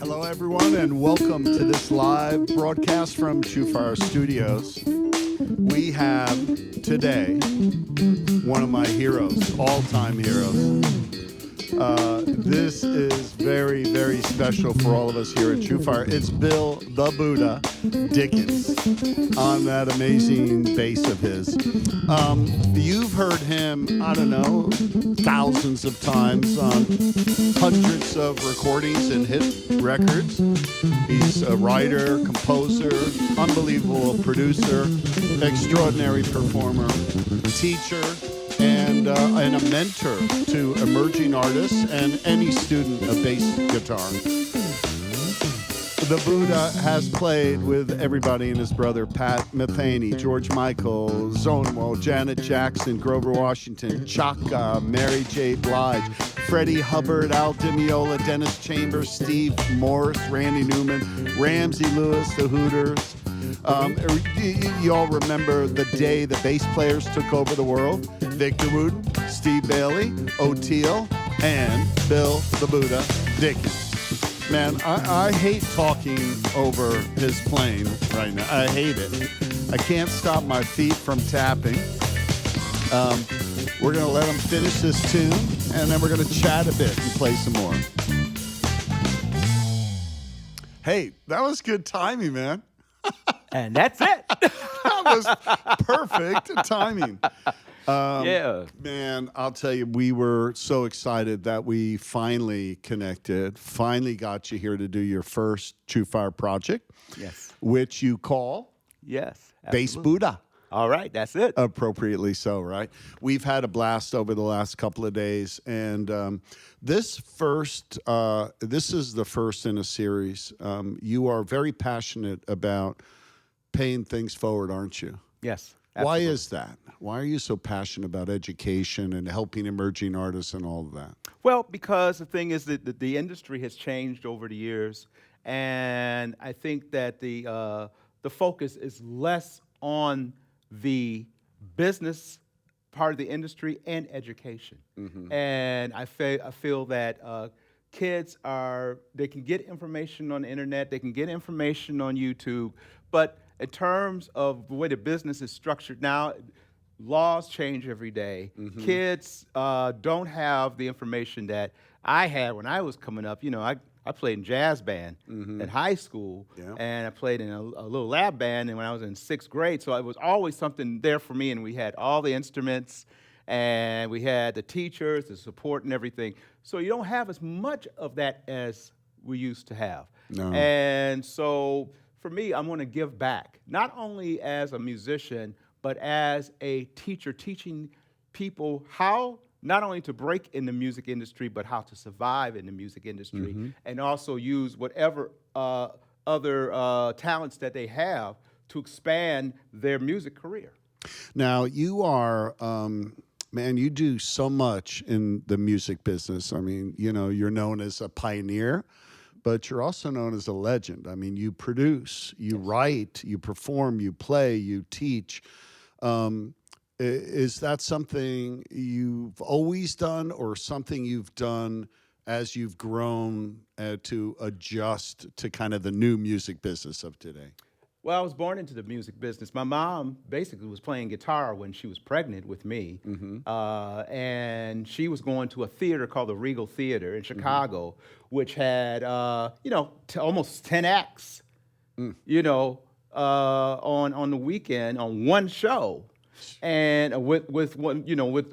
Hello, everyone, and welcome to this live broadcast from TrueFire Studios. We have today one of my heroes, all-time heroes. This is very, very special for all of us here at TrueFire. It's Bill the Buddha Dickens on that amazing bass of his. You've heard him, I don't know, thousands of times on hundreds of recordings and hit records. He's a writer, composer, unbelievable producer, extraordinary performer, teacher, and a mentor to emerging artists and any student of bass guitar. The Buddha has played with everybody and his brother Pat Metheny, George Michael, Zonewell, Janet Jackson, Grover Washington, Chaka, Mary J. Blige, Freddie Hubbard, Al Di Meola, Dennis Chambers, Steve Morse, Randy Newman, Ramsey Lewis, the Hooters. You all remember the day the bass players took over the world? Victor Wooten, Steve Bailey, O'Teal, and Bill the Buddha Dickens. Man, I hate talking over his playing right now. I hate it. I can't stop my feet from tapping. We're going to let him finish this tune, and then we're going to chat a bit and play some more. Hey, that was good timing, man. And that's it. That was perfect timing. Yeah. Man, I'll tell you, we were so excited that we finally connected, finally got you here to do your first TrueFire project. Yes. Which you call Yes. Bass Absolutely. Buddha. All right. That's it. Appropriately so, right? We've had a blast over the last couple of days, and this is the first in a series. You are very passionate about paying things forward, aren't you? Yes. Why Absolutely. is that? Why are you so passionate about education and helping emerging artists and all of that? Well, because the thing is that the industry has changed over the years, and I think that the focus is less on the business part of the industry and education. Mm-hmm. And I feel that kids they can get information on the internet, they can get information on YouTube, but in terms of the way the business is structured now, laws change every day. Mm-hmm. Kids don't have the information that I had when I was coming up. You know, I played in jazz band Mm-hmm. in high school, Yeah. and I played in a little lab band and when I was in 6th grade. So it was always something there for me, and we had all the instruments, and we had the teachers, the support, and everything. So you don't have as much of that as we used to have. No. And so for me, I'm going to give back, not only as a musician, but as a teacher, teaching people how not only to break in the music industry, but how to survive in the music industry, Mm-hmm. and also use whatever other talents that they have to expand their music career. Now, you are, man, you do so much in the music business. I mean, you know, you're known as a pioneer, but you're also known as a legend. I mean, you produce, you write, you perform, you play, you teach. Is that something you've always done, or something you've done as you've grown to adjust to kind of the new music business of today? Well, I was born into the music business. My mom basically was playing guitar when she was pregnant with me, and she was going to a theater called the Regal Theater in Chicago, which had, almost 10 acts, on the weekend on one show, and with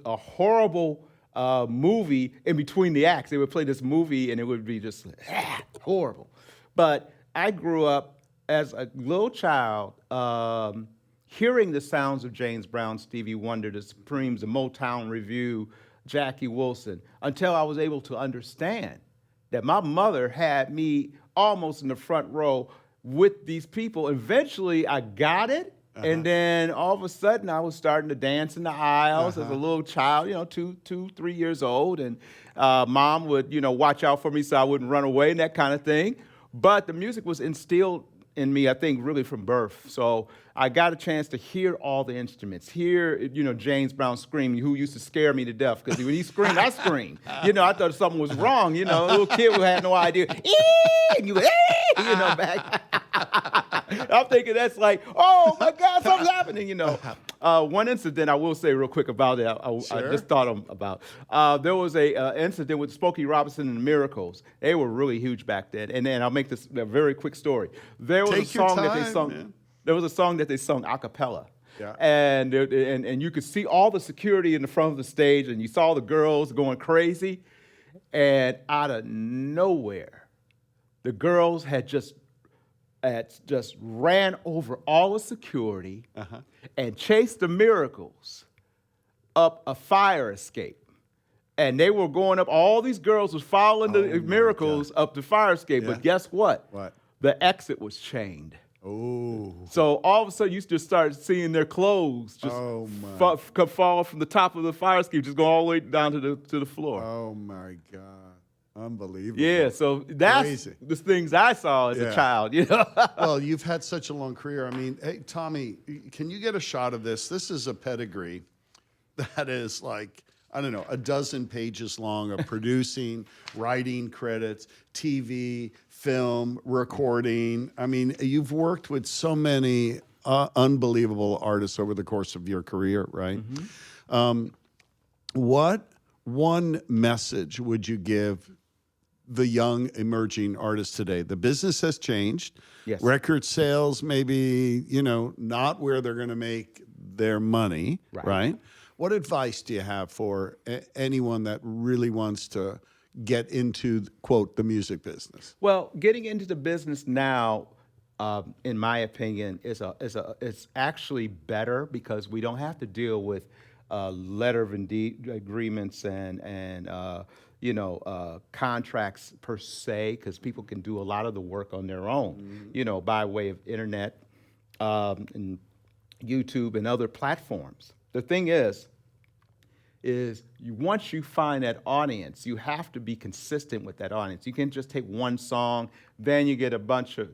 a horrible movie in between the acts. They would play this movie, and it would be just horrible. But I grew up as a little child, hearing the sounds of James Brown, Stevie Wonder, the Supremes, the Motown Revue, Jackie Wilson until I was able to understand that my mother had me almost in the front row with these people. Eventually, I got it. And then all of a sudden, I was starting to dance in the aisles as a little child, 3 years old. And mom would, watch out for me so I wouldn't run away and that kind of thing. But the music was instilled in me, I think, really from birth. So I got a chance to hear all the instruments, hear, James Brown scream, who used to scare me to death, because when he screamed, I screamed. I thought something was wrong, a little kid who had no idea. And you, back. I'm thinking that's like, oh my God, something's happening, One incident I will say real quick about it, I just thought about. There was a incident with Smokey Robinson and the Miracles. They were really huge back then. And then I'll make this a very quick story. There was a song that they sung. Man. There was a song that they sung a cappella. Yeah. And you could see all the security in the front of the stage, and you saw the girls going crazy. And out of nowhere, the girls had just ran over all the security and chased the Miracles up a fire escape. And they were going up, all these girls was following the Miracles up the fire escape. Yeah. But guess what? What? The exit was chained. Oh. So all of a sudden, you just start seeing their clothes just fall from the top of the fire escape, just go all the way down to the floor. Oh, my God. Unbelievable. Yeah, so that's the things I saw as a child, Well, you've had such a long career. I mean, hey, Tommy, can you get a shot of this? This is a pedigree that is like, I don't know, a dozen pages long of producing, writing credits, TV, film, recording. I mean, you've worked with so many unbelievable artists over the course of your career, right? Mm-hmm. What one message would you give the young emerging artists today? The business has changed. Yes. Record sales maybe, not where they're going to make their money, right? What advice do you have for anyone that really wants to get into, quote, the music business? Well, getting into the business now, in my opinion, is actually better because we don't have to deal with letter of agreements and contracts per se, because people can do a lot of the work on their own, by way of internet and YouTube and other platforms. The thing is once you find that audience, you have to be consistent with that audience. You can't just take one song, then you get a bunch of,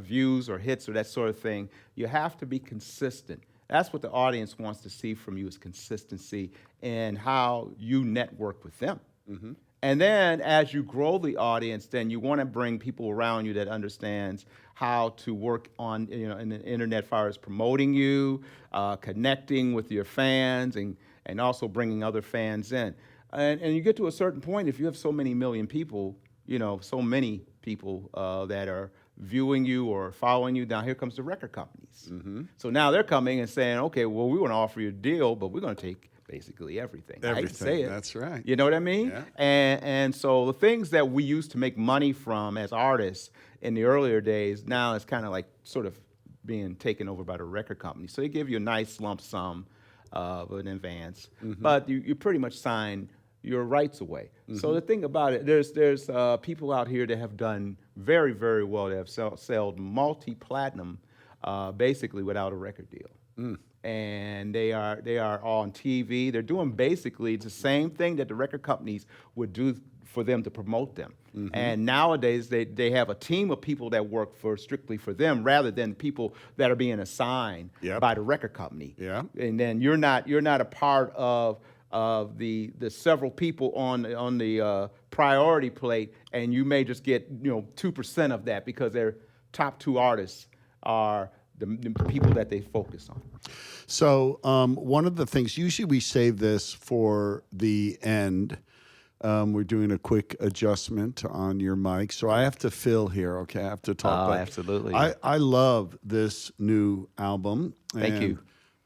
views or hits or that sort of thing. You have to be consistent. That's what the audience wants to see from you, is consistency in how you network with them. Mm-hmm. And then as you grow the audience, then you want to bring people around you that understands how to work on, in the internet as far as promoting you, connecting with your fans, and also bringing other fans in. And you get to a certain point, if you have so many million people, so many people that are viewing you or following you, now here comes the record companies. Mm-hmm. So now they're coming and saying, okay, well, we want to offer you a deal, but we're going to take basically everything. I hate to say it. That's right. You know what I mean? Yeah. And so the things that we used to make money from as artists in the earlier days, now it's kind of like sort of being taken over by the record company. So they give you a nice lump sum of an advance, but you pretty much sign your rights away. Mm-hmm. So the thing about it, there's people out here that have done very, very well. They have sold multi-platinum basically without a record deal. Mm. And they are on TV. They're doing basically the same thing that the record companies would do for them to promote them. Mm-hmm. And nowadays they have a team of people that work strictly for them, rather than people that are being assigned by the record company. Yeah. And then you're not a part of the several people on the priority plate, and you may just get 2% of that because their top two artists are the people that they focus on. So one of the things, usually we save this for the end. We're doing a quick adjustment on your mic, so I have to fill here. Okay, I have to talk. Oh, absolutely. I love this new album. Thank you,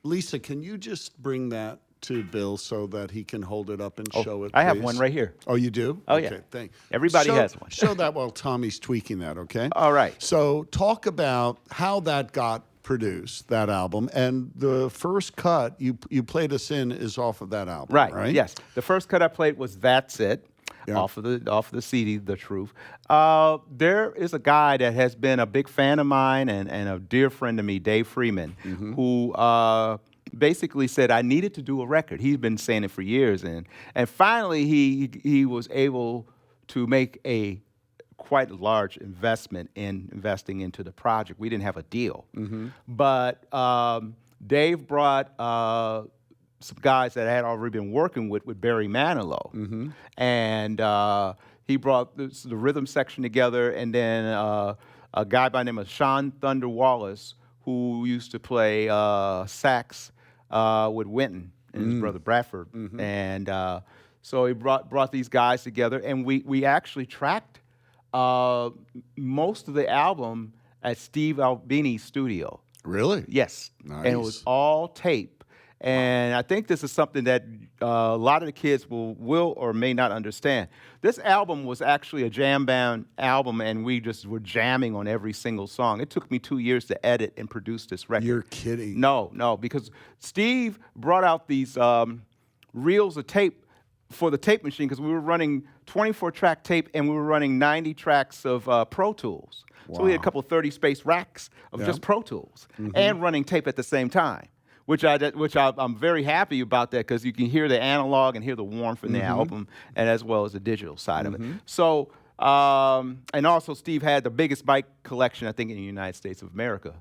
Lisa. Can you just bring that to Bill so that he can hold it up and show it? I have one right here. Oh, you do? Oh, okay, yeah. Thanks. Everybody has one. Show that while Tommy's tweaking that. Okay. All right. So talk about how that got produced that album, and the first cut you played us in is off of that album, right? Yes. The first cut I played was "That's It," Yeah. off of the CD, "The Truth." There is a guy that has been a big fan of mine and a dear friend of me, Dave Freeman, who basically said I needed to do a record. He's been saying it for years, and finally he was able to make a quite large investment in investing into the project. We didn't have a deal, but Dave brought some guys that I had already been working with Barry Manilow, and he brought the rhythm section together, and then a guy by the name of Sean Thunder Wallace, who used to play sax with Wynton and his brother Bradford, and so he brought these guys together, and we actually tracked most of the album at Steve Albini's studio. Really? Yes. Nice. And it was all tape. And I think this is something that a lot of the kids will or may not understand. This album was actually a jam band album, and we just were jamming on every single song. It took me 2 years to edit and produce this record. You're kidding. No, because Steve brought out these reels of tape for the tape machine, because we were running 24-track tape and we were running 90 tracks of Pro Tools. Wow. So we had a couple 30-space racks of just Pro Tools and running tape at the same time, which I'm very happy about that, because you can hear the analog and hear the warmth in the album, and as well as the digital side of it. So, and also Steve had the biggest mic collection, I think, in the United States of America.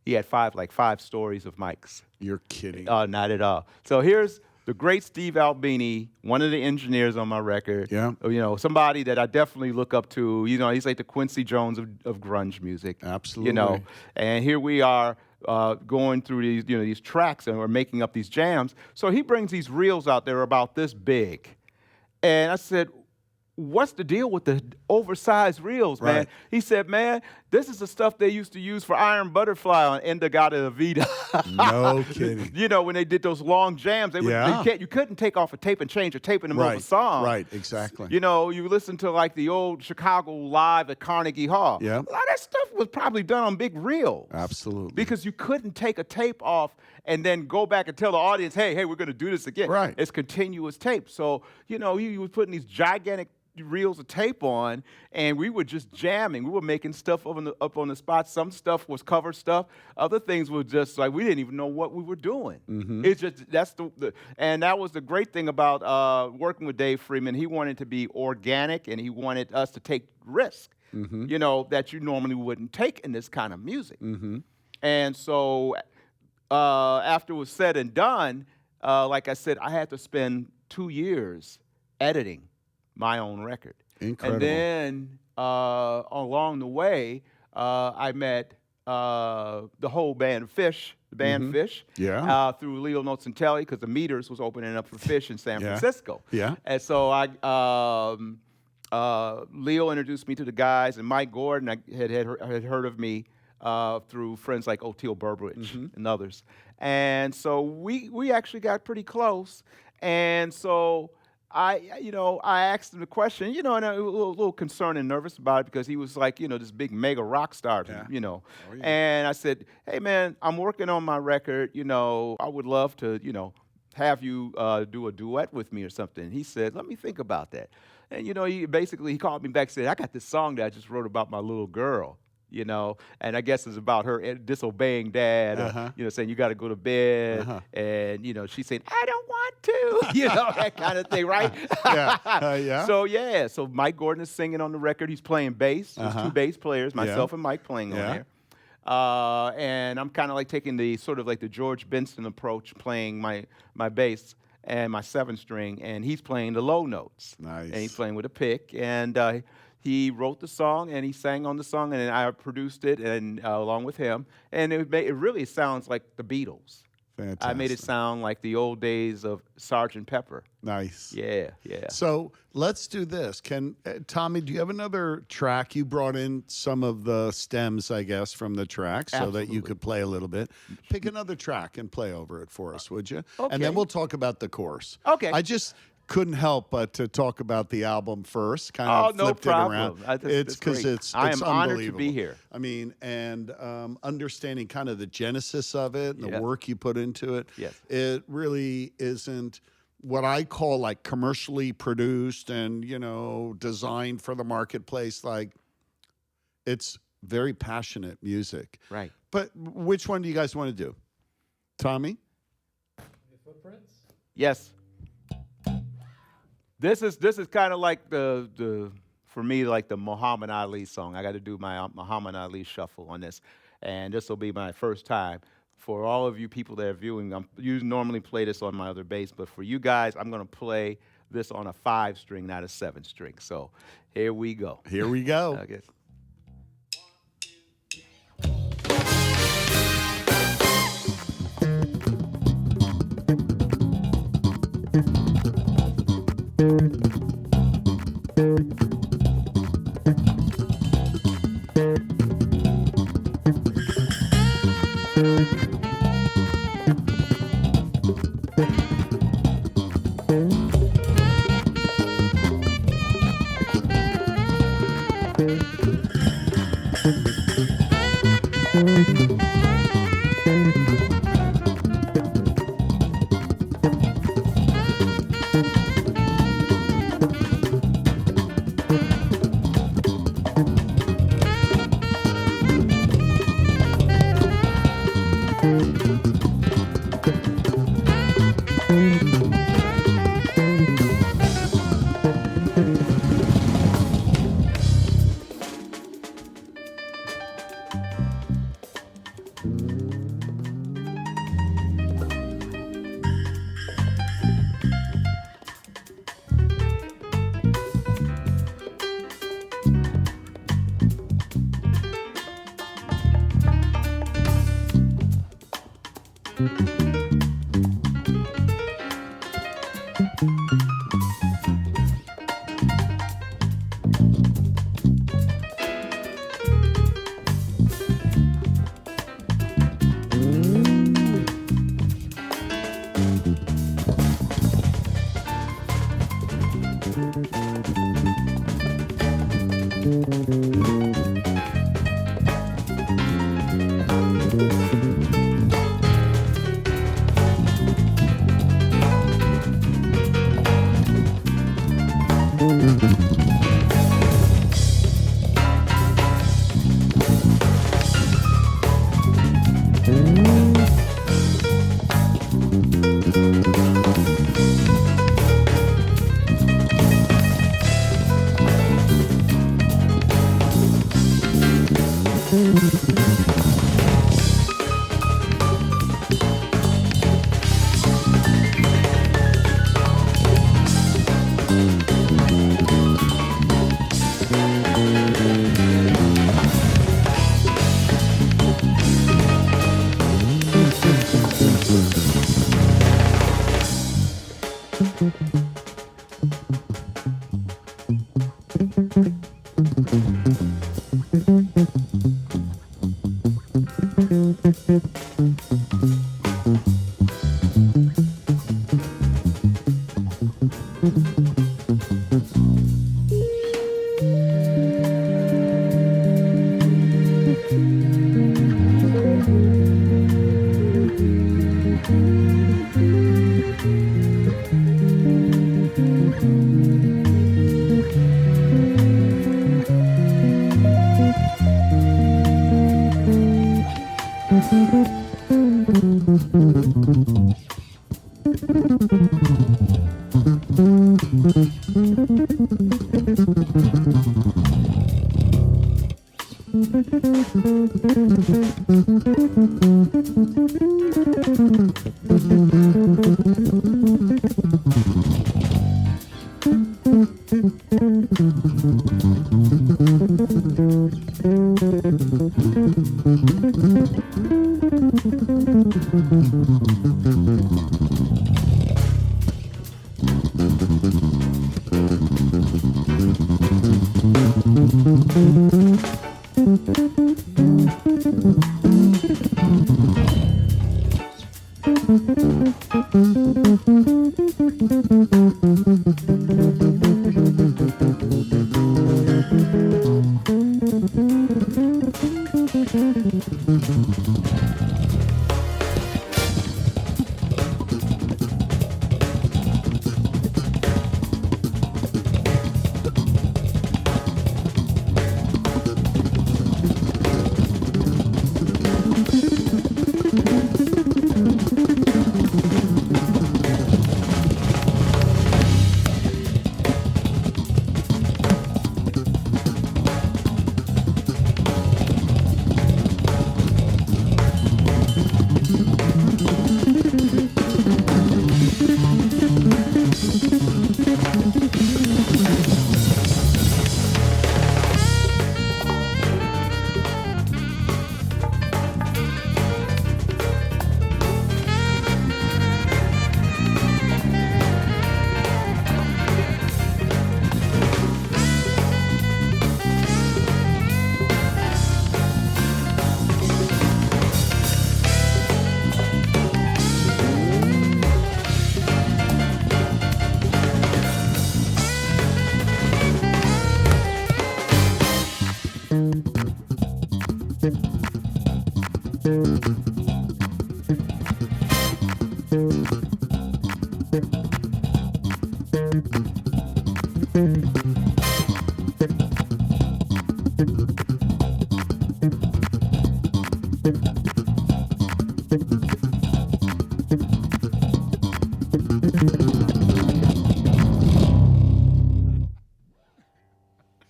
He had five stories of mics. You're kidding. Not at all. So here's the great Steve Albini, one of the engineers on my record. Yeah. You know, somebody that I definitely look up to. You know, he's like the Quincy Jones of grunge music. Absolutely. You know, and here we are going through these, these tracks, and we're making up these jams. So he brings these reels out there about this big. And I said, what's the deal with the oversized reels, man? Right. He said, man, this is the stuff they used to use for Iron Butterfly on Endagata Vida. No kidding. You know, when they did those long jams, you couldn't take off a tape and change a tape in the middle of a song. Right, exactly. You know, you listen to like the old Chicago Live at Carnegie Hall. Yeah. A lot of that stuff was probably done on big reels. Absolutely. Because you couldn't take a tape off and then go back and tell the audience, hey, we're going to do this again. Right. It's continuous tape. So, you know, you were putting these gigantic reels of tape on, and we were just jamming. We were making stuff up on the spot. Some stuff was cover stuff. Other things were just like we didn't even know what we were doing. It's just and that was the great thing about working with Dave Freeman. He wanted to be organic, and he wanted us to take risk, you know, that you normally wouldn't take in this kind of music. And so after it was said and done, like I said, I had to spend 2 years editing my own record. Incredible. And then along the way, I met the whole band Fish, the band Fish, through Leo Nocentelli, because the Meters was opening up for Fish in San Francisco. Yeah. And so Leo introduced me to the guys, and Mike Gordon had heard of me through friends like Oteil Burbridge and others. And so we actually got pretty close. And so I asked him the question, and I was a little concerned and nervous about it, because he was like, this big mega rock star, And I said, hey, man, I'm working on my record. I would love to, have you do a duet with me or something. And he said, let me think about that. And, he called me back and said, I got this song that I just wrote about my little girl. And I guess it's about her disobeying dad, saying you got to go to bed, and she's saying I don't want to, that kind of thing, right? So Mike Gordon is singing on the record. He's playing bass. There's 2 bass players, myself and Mike, playing on there. And I'm kind of like taking the sort of like the George Benson approach, playing my bass and my 7-string, and he's playing the low notes. Nice. And he's playing with a pick, and he wrote the song, and he sang on the song, and I produced it, and along with him. And it really sounds like the Beatles. Fantastic. I made it sound like the old days of Sgt. Pepper. Nice. Yeah. So let's do this. Tommy, do you have another track? You brought in some of the stems, I guess, from the track so that you could play a little bit. Pick another track and play over it for us, would you? Okay. And then we'll talk about the chorus. Okay. couldn't help but to talk about the album first. Kind of no flipped problem. it around. It's because I am honored to unbelievable. be here. I mean, and understanding kind of the genesis of it and the work you put into it. Yes. It really isn't what I call like commercially produced and, you know, designed for the marketplace. Like, it's very passionate music. Right. But which one do you guys want to do? Tommy? Footprints? Yes. This is kind of like the for me, like the Muhammad Ali song. I got to do my Muhammad Ali shuffle on this, and this will be my first time. For all of you people that are viewing, you normally play this on my other bass, but for you guys, I'm going to play this on a 5-string, not a 7-string. So here we go. Here we go. I guess.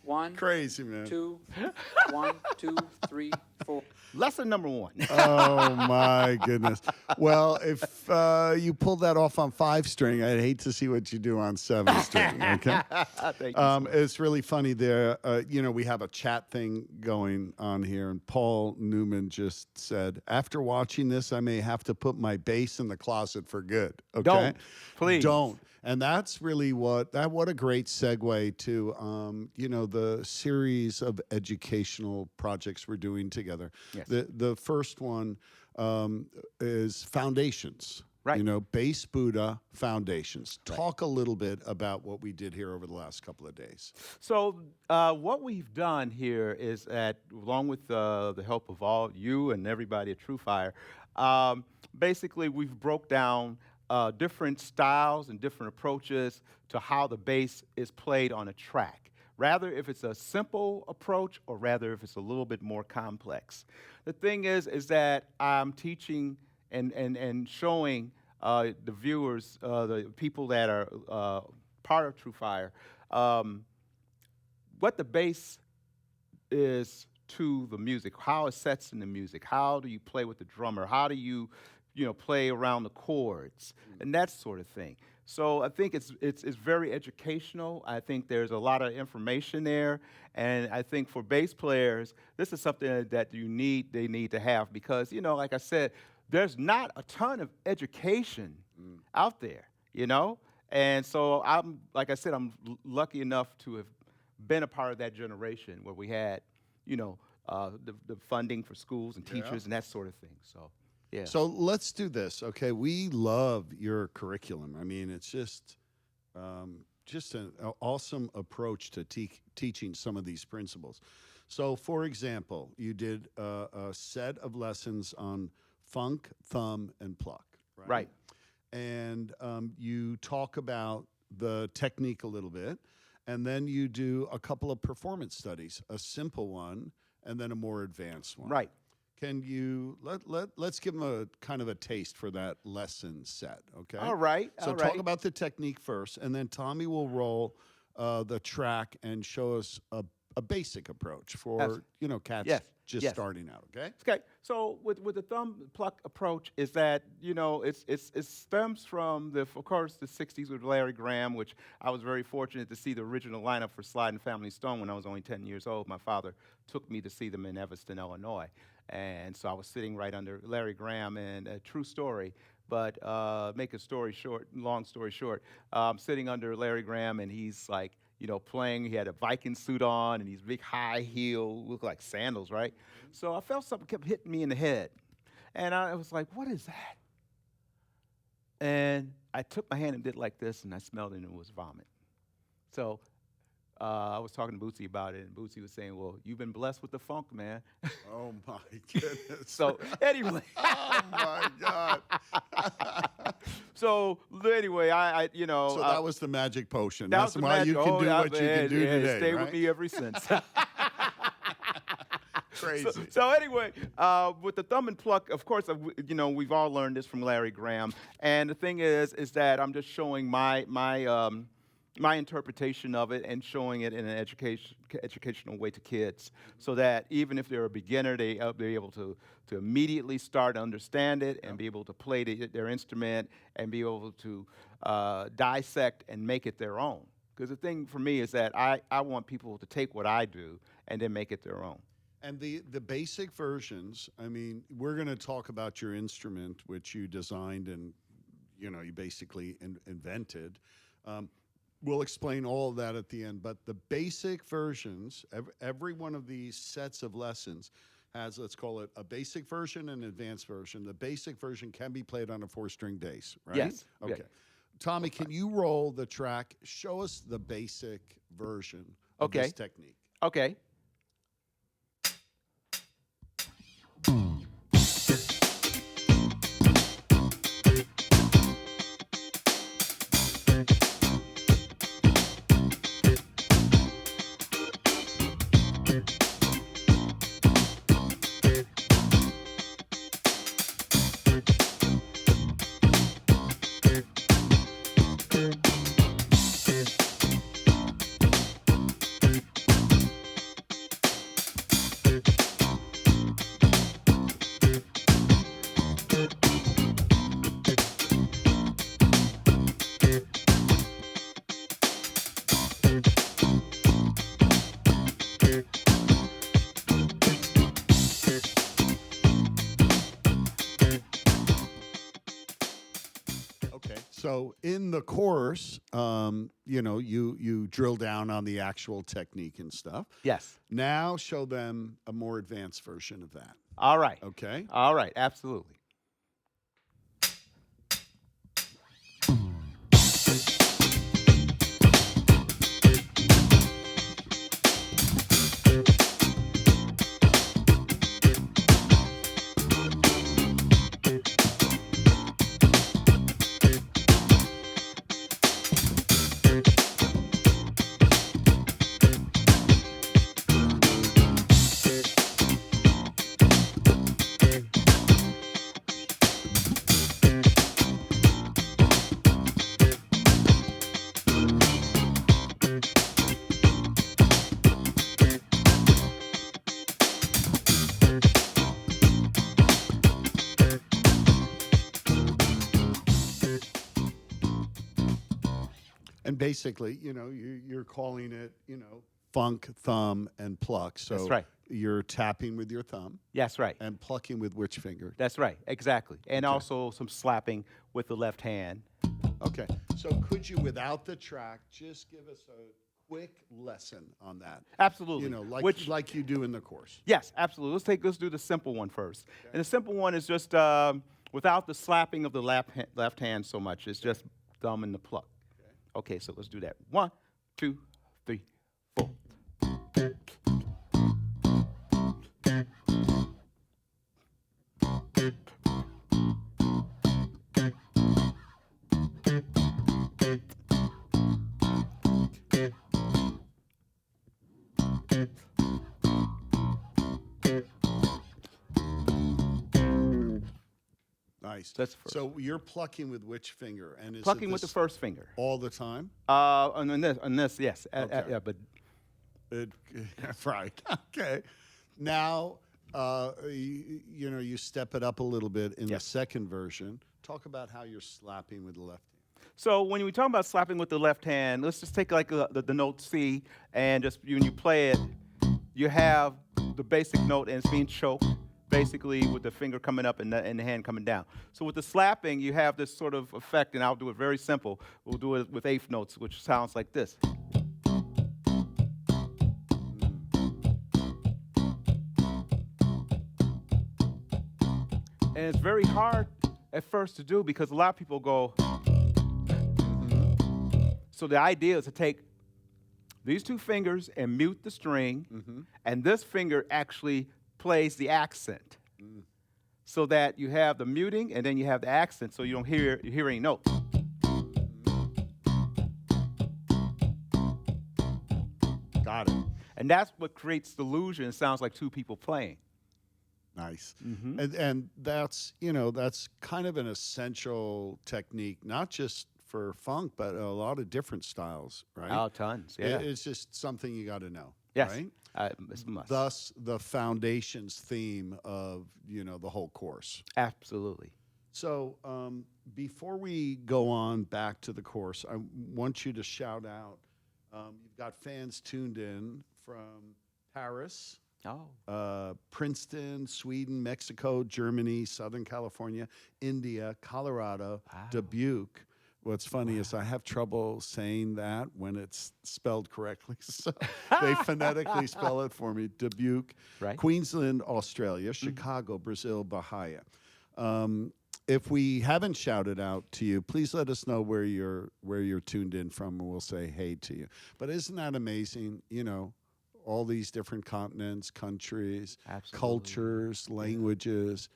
One, Crazy, man. two, 1, 2, 3, 4. Lesson number one. Oh my goodness. Well, if you pulled that off on 5-string, I'd hate to see what you do on 7-string. Okay. Thank you. It's really funny there. We have a chat thing going on here, and Paul Newman just said, "After watching this, I may have to put my bass in the closet for good." Okay. Don't. Please. Don't. And that's really what a great segue to the series of educational projects we're doing together. Yes. The first one is foundations. Right. Bass Buddha foundations. Talk a little bit about what we did here over the last couple of days. So what we've done here is that, along with the help of all you and everybody at TrueFire, basically we've broke down different styles and different approaches to how the bass is played on a track. Rather if it's a simple approach or rather if it's a little bit more complex. The thing is that I'm teaching and showing the viewers, the people that are part of TrueFire, what the bass is to the music, how it sets in the music, how do you play with the drummer, how do you play around the chords, and that sort of thing. So I think it's very educational. I think there's a lot of information there, and I think for bass players, this is something that they need to have because, like I said, there's not a ton of education out there, And so I'm lucky enough to have been a part of that generation where we had, the funding for schools and teachers and that sort of thing. So. Yeah. So let's do this, okay? We love your curriculum. I mean, it's just an awesome approach to teaching some of these principles. So, for example, you did a set of lessons on funk, thumb, and pluck, right? Right. And you talk about the technique a little bit, and then you do a couple of performance studies, a simple one and then a more advanced one. Right. Can you let's give them a kind of a taste for that lesson set, okay? All right. So talk about the technique first, and then Tommy will roll the track and show us a basic approach for cats just starting out. Okay. Okay. So with the thumb pluck approach is that it stems from of course the '60s with Larry Graham, which I was very fortunate to see the original lineup for Slide and Family Stone when I was only 10 years old. My father took me to see them in Evanston, Illinois. And so I was sitting right under Larry Graham, and a true story, but make a story short, long story short, sitting under Larry Graham, and he's like, playing. He had a Viking suit on and these big high heel, look like sandals, right? So I felt something kept hitting me in the head. And I was like, what is that? And I took my hand and did like this, and I smelled it, and it was vomit. So I was talking to Bootsy about it, and Bootsy was saying, well, you've been blessed with the funk, man. Oh, my goodness. So anyway. Oh, my God. So anyway, So that was the magic potion. That That's was the why magic. you can do what you can do today, Stay right? with me ever since. Crazy. So anyway, with the thumb and pluck, of course, we've all learned this from Larry Graham. And the thing is that I'm just showing my interpretation of it and showing it in an educational way to kids, so that even if they're a beginner, they're able to immediately start to understand it and be able to play their instrument and be able to dissect and make it their own. Because the thing for me is that I want people to take what I do and then make it their own. And the basic versions, I mean, we're going to talk about your instrument, which you designed and, you basically invented. We'll explain all of that at the end, but the basic versions, every one of these sets of lessons has, let's call it a basic version and an advanced version. The basic version can be played on a 4-string bass, right? Yes. Okay. Yeah. Tommy, can you roll the track? Show us the basic version of this technique. Okay. So in the course, you drill down on the actual technique and stuff. Yes. Now show them a more advanced version of that. All right. Okay. All right. Absolutely. And basically, you're calling it, funk, thumb, and pluck. So That's right. you're tapping with your thumb That's right. and plucking with which finger? That's right. Exactly. And Okay. also some slapping with the left hand. Okay. So could you, without the track, just give us a quick lesson on that? Absolutely. Like you do in the course. Yes, absolutely. Let's do the simple one first. Okay. And the simple one is just without the slapping of the left hand so much. It's just thumb and the pluck. Okay, so let's do that. 1, 2, 3, 4. Nice. That's first. So you're plucking with which finger? And is Plucking it with the first finger. all the time? On this, yes. Okay. Yeah, but Right. Okay. Now, you step it up a little bit in the Yes. second version. Talk about how you're slapping with the left hand. so when we talk about slapping with the left hand, let's just take like the note C, and just when you play it, you have the basic note and it's being choked, basically with the finger coming up and the hand coming down. So with the slapping, you have this sort of effect, and I'll do it very simple. We'll do it with eighth notes, which sounds like this. And it's very hard at first to do because a lot of people go. So the idea is to take these two fingers and mute the string, and this finger actually plays the accent. So that you have the muting and then you have the accent, so you don't hear any notes. Got it. And that's what creates the illusion. It sounds like two people playing. Nice. And that's kind of an essential technique, not just for funk, but a lot of different styles, right? Oh, tons, yeah. It's just something you got to know, Yes, right? it's a must. Thus, the foundations theme of, the whole course. Absolutely. So before we go on back to the course, I want you to shout out. You've got fans tuned in from Paris, Princeton, Sweden, Mexico, Germany, Southern California, India, Colorado, Dubuque. What's funny is I have trouble saying that when it's spelled correctly. So they phonetically spell it for me. Dubuque, Right. Queensland, Australia, Chicago, Brazil, Bahia. If we haven't shouted out to you, please let us know where you're tuned in from, and we'll say hey to you. But isn't that amazing? All these different continents, countries, Absolutely. cultures, languages,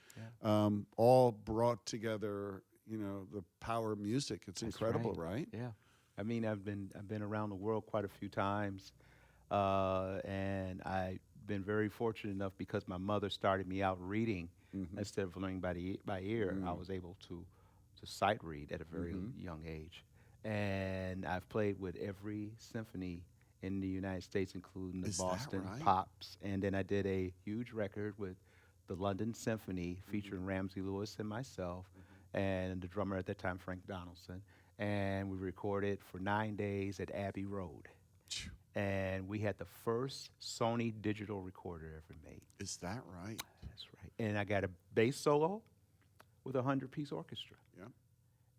all brought together. The power of music. It's That's incredible, right? Yeah. I mean, I've been around the world quite a few times, and I've been very fortunate enough because my mother started me out reading instead of learning by ear. I was able to sight read at a very young age, and I've played with every symphony in the United States, including the Is that Boston right? Pops, and then I did a huge record with the London Symphony featuring Ramsey Lewis and myself. And the drummer at that time, Frank Donaldson. And we recorded for 9 days at Abbey Road. And we had the first Sony digital recorder ever made. Is that right? That's right. And I got a bass solo with a 100-piece orchestra. Yeah.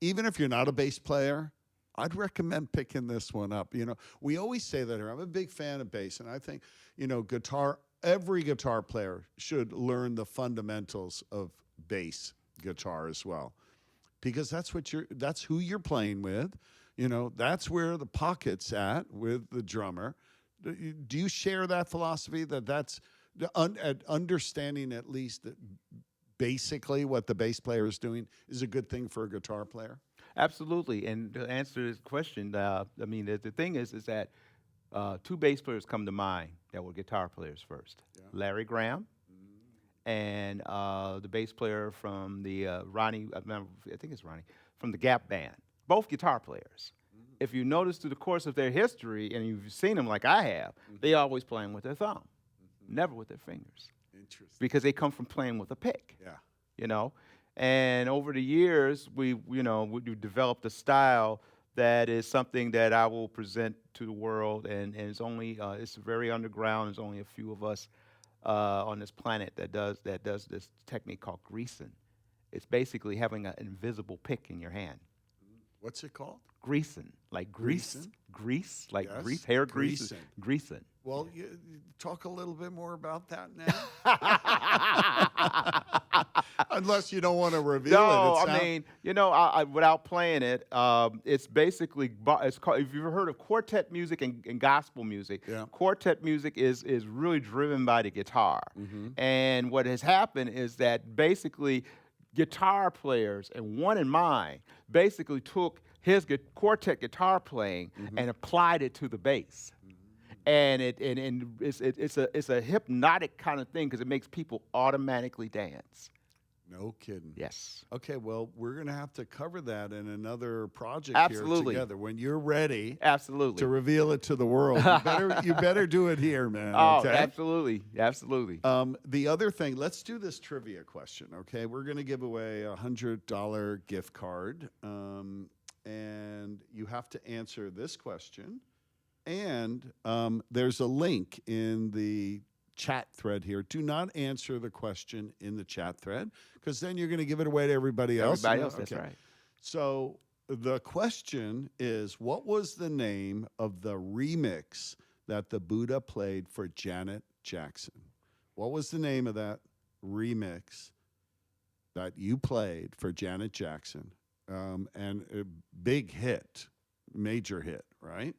even if you're not a bass player, I'd recommend picking this one up. We always say that here. I'm a big fan of bass, and I think, every guitar player should learn the fundamentals of bass guitar as well, because that's who you're playing with. That's where the pocket's at with the drummer. Do you share that philosophy that's understanding at least that basically what the bass player is doing is a good thing for a guitar player? Absolutely. And to answer this question, the thing is that two bass players come to mind that were guitar players first. Yeah. Larry Graham and the bass player from the Ronnie, I think it's Ronnie, from the Gap Band. Both guitar players. If you notice through the course of their history, and you've seen them like I have, they always playing with their thumb, never with their fingers. Interesting. Because they come from playing with a pick. Yeah. And over the years, we developed a style that is something that I will present to the world, and it's only it's very underground. There's only a few of us on this planet that does this technique called greasing. It's basically having an invisible pick in your hand. What's it called? Greasing, like Greasing? grease, like Yes. grease, hair grease, Greasing. greasing. Well, you talk a little bit more about that now. Unless you don't want to reveal No, it. I mean, I without playing it, it's basically it's called. If you've ever heard of quartet music and gospel music, Yeah. quartet music is really driven by the guitar. And what has happened is that basically guitar players, and one in mine, basically took his quartet guitar playing and applied it to the bass. And it's a hypnotic kind of thing because it makes people automatically dance. No kidding. Yes. Okay, well, we're going to have to cover that in another project Absolutely. here together. When you're ready Absolutely. to reveal it to the world, you better do it here, man. Oh, Okay? absolutely. Absolutely. The other thing, let's do this trivia question, okay? We're going to give away a $100 gift card, and you have to answer this question. And there's a link in the chat thread here. Do not answer the question in the chat thread, because then you're going to give it away to everybody else. Everybody else, that's Okay. right. So the question is, what was the name of the remix that the Buddha played for Janet Jackson? What was the name of that remix that you played for Janet Jackson? And a big hit, major hit, right?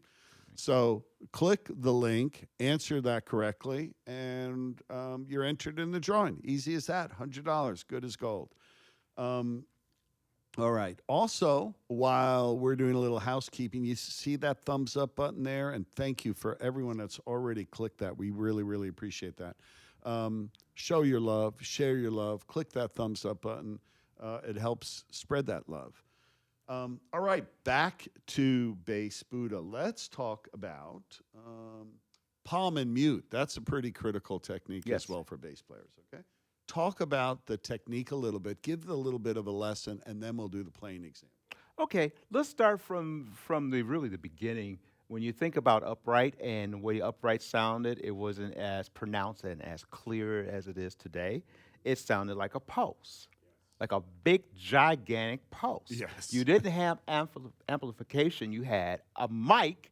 So click the link, answer that correctly, and you're entered in the drawing. Easy as that, $100, good as gold. All right. Also, while we're doing a little housekeeping, you see that thumbs up button there? And thank you for everyone that's already clicked that. We really, really appreciate that. Show your love, share your love, click that thumbs up button. It helps spread that love. All right, back to Bass Buddha. Let's talk about palm and mute. That's a pretty critical technique Yes. as well for bass players, okay? Talk about the technique a little bit. Give a little bit of a lesson, and then we'll do the playing example. Okay, let's start from the beginning. When you think about upright and the way upright sounded, it wasn't as pronounced and as clear as it is today. It sounded like a pulse. Like a big, gigantic pulse. Yes. You didn't have amplification. You had a mic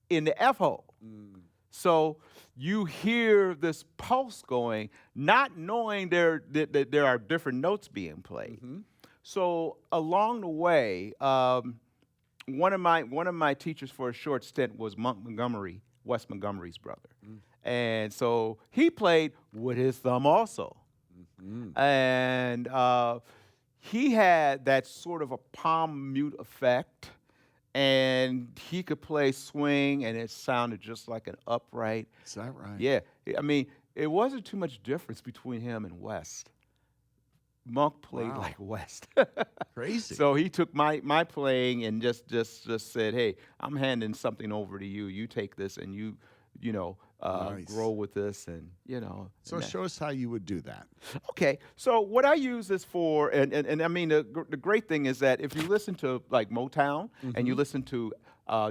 in the F-hole. So you hear this pulse going, not knowing that there are different notes being played. So along the way, one of my teachers for a short stint was Monk Montgomery, Wes Montgomery's brother. And so he played with his thumb also. And he had that sort of a palm mute effect, and he could play swing, and it sounded just like an upright. Is that right? Yeah, I mean, it wasn't too much difference between him and West. Monk played Wow. like West. Crazy. So he took my playing and just said, "Hey, I'm handing something over to you. You take this and you Nice. grow with this, and So and that." show us how you would do that. Okay, so what I use this for, and I mean, the great thing is that if you listen to like Motown and you listen to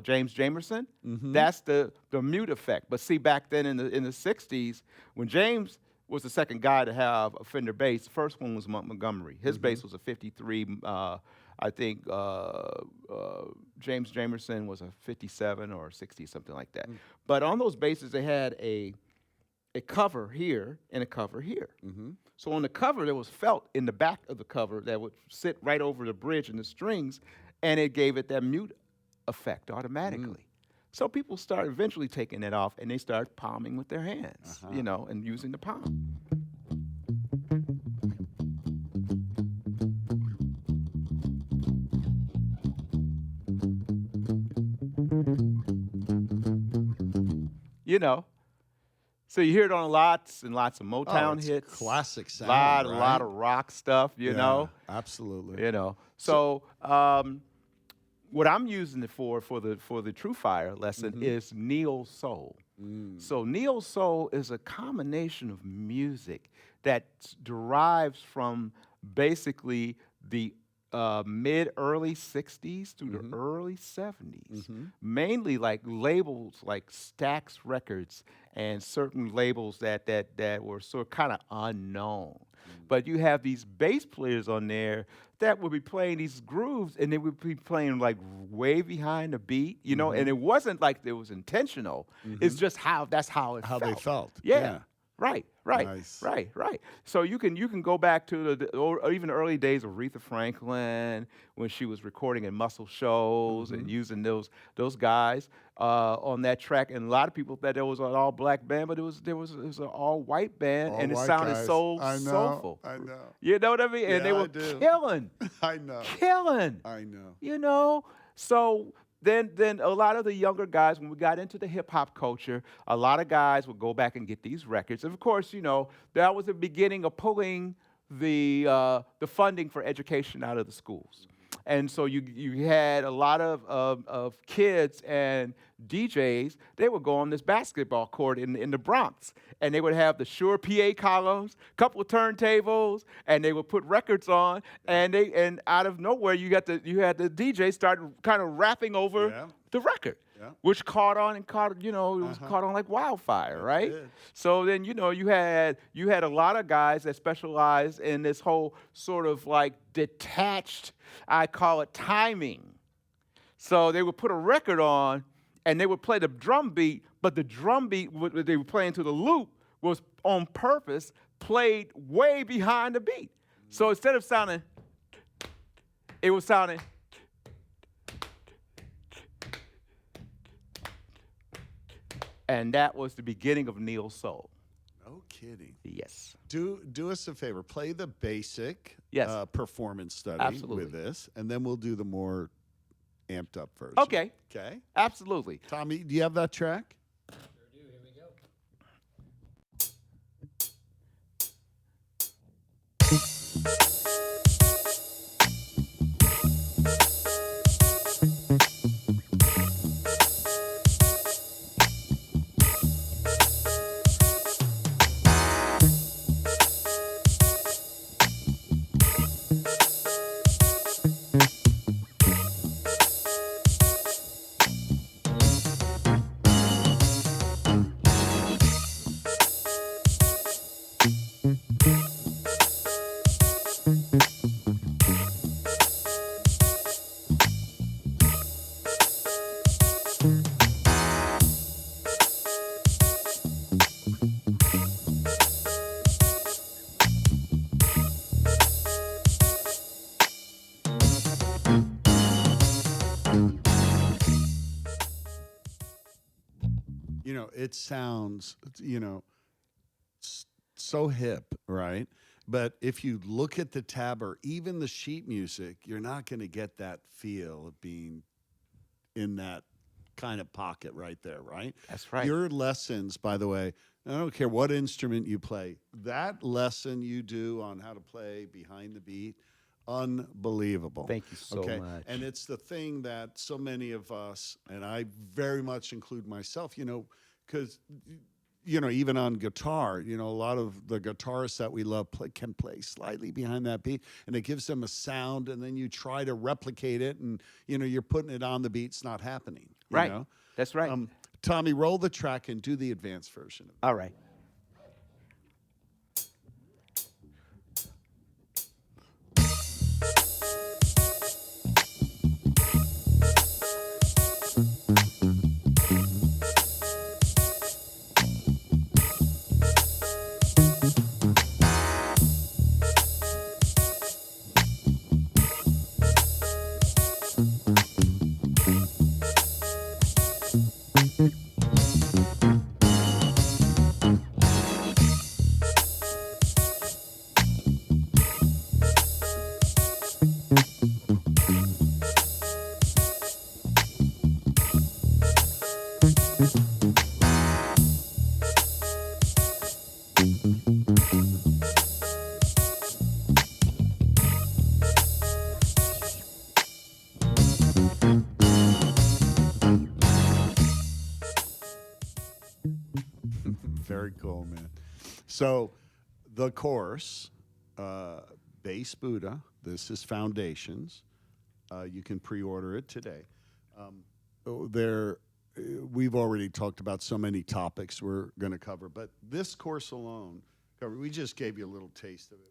James Jamerson, that's the mute effect. But see, back then in the 60s, when James was the second guy to have a Fender bass. The first one was Montgomery. His bass was a 53. I think James Jamerson was a 57 or 60, something like that. But on those basses, they had a cover here and a cover here. So on the cover, there was felt in the back of the cover that would sit right over the bridge and the strings, and it gave it that mute effect automatically. So people started eventually taking it off, and they started palming with their hands, you know, and using the palm. You know, so you hear it on lots and lots of Motown it's hits, classic sound, a right? lot of rock stuff, you know. Absolutely. You know, so what I'm using it for the TrueFire lesson is neo soul. So neo soul is a combination of music that derives from basically the mid-early 60s through the early 70s. Mainly like labels like Stax Records and certain labels that were sort of kind of unknown. But you have these bass players on there that would be playing these grooves, and they would be playing like way behind the beat, you know, and it wasn't like it was intentional. It's just that's how it felt. How they felt. Yeah. Right. Nice. Right. So you can go back to or even the early days of Aretha Franklin when she was recording in Muscle shows and using those guys on that track. And a lot of people thought there was an all black band, but it was an all white band, and it white sounded guys. so I know, soulful. I know. You know what I mean? Yeah, And they were I do. killing, I know. killing. I know. You know, so. Then a lot of the younger guys, when we got into the hip hop culture, a lot of guys would go back and get these records. And of course, you know, that was the beginning of pulling the funding for education out of the schools. And so you had a lot of kids and DJs. They would go on this basketball court in the Bronx, and they would have the Shure PA columns, couple of turntables, and they would put records on. And out of nowhere, you had the DJ start kind of rapping over the record. Yeah. Which caught on and caught on like wildfire, right? did. So then, you know, you had a lot of guys that specialized in this whole sort of like detached, I call it timing. So they would put a record on and they would play the drum beat, but the drum beat they were playing to the loop was on purpose played way behind the beat. So instead of sounding, it was sounding. And that was the beginning of neo soul. No kidding. Yes. Do us a favor. Play the basic performance study Absolutely. with this, and then we'll do the more amped up version. Okay. Okay. Absolutely. Tommy, do you have that track? Sure do. Here we go. You know, it sounds, you know, so hip, right? But if you look at the tab or even the sheet music, you're not going to get that feel of being in that kind of pocket right there, right? That's right. Your lessons, by the way, I don't care what instrument you play, that lesson you do on how to play behind the beat, unbelievable. Thank you so much. And it's the thing that so many of us, and I very much include myself, you know, because, you know, even on guitar, you know, a lot of the guitarists that we love can play slightly behind that beat, and it gives them a sound, and then you try to replicate it, and, you know, you're putting it on the beat, it's not happening. You Right. know? That's right. Tommy, roll the track and do the advanced version. All right. So the course, Base Buddha, this is Foundations. You can pre-order it today. We've already talked about so many topics we're going to cover, but this course alone, we just gave you a little taste of it.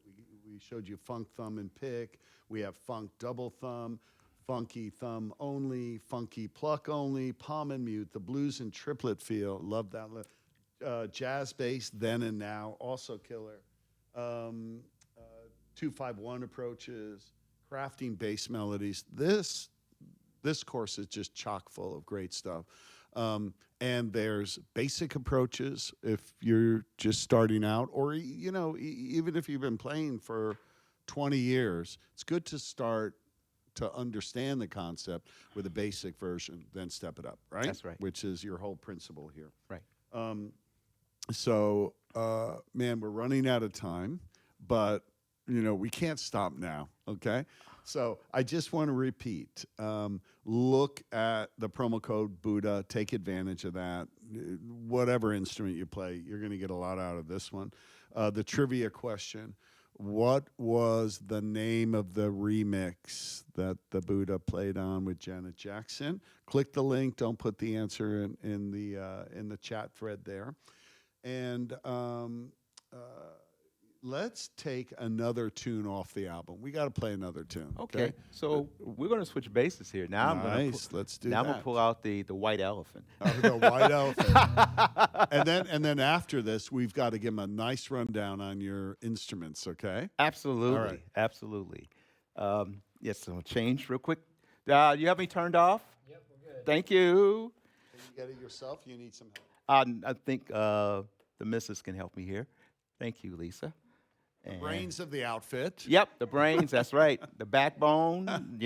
We showed you funk, thumb, and pick. We have funk double thumb, funky thumb only, funky pluck only, palm and mute, the blues and triplet feel. Love that. Jazz bass, then and now, also killer. 2-5-1 approaches, crafting bass melodies. This course is just chock full of great stuff. And there's basic approaches if you're just starting out, or even if you've been playing for 20 years, it's good to start to understand the concept with a basic version, then step it up, right? That's right. Which is your whole principle here. Right. Man, we're running out of time, but we can't stop now, okay? So I just want to repeat, look at the promo code Buddha, take advantage of that. Whatever instrument you play, you're going to get a lot out of this one. The trivia question, what was the name of the remix that the Buddha played on with Janet Jackson? Click the link, don't put the answer in the chat thread there. And let's take another tune off the album. We got to play another tune. Okay. So we're going to switch bases here. Now Nice. Let's do now that. I'm going to pull out the white elephant. The white elephant. and then after this, we've got to give them a nice rundown on your instruments, okay? Absolutely. All right. Absolutely. Yes, so change real quick. You have me turned off? Yep, we're good. Thank you. Can you get it yourself? You need some help. I think the missus can help me here. Thank you, Lisa. And Brains of the outfit. Yep, the brains, that's right. The backbone, and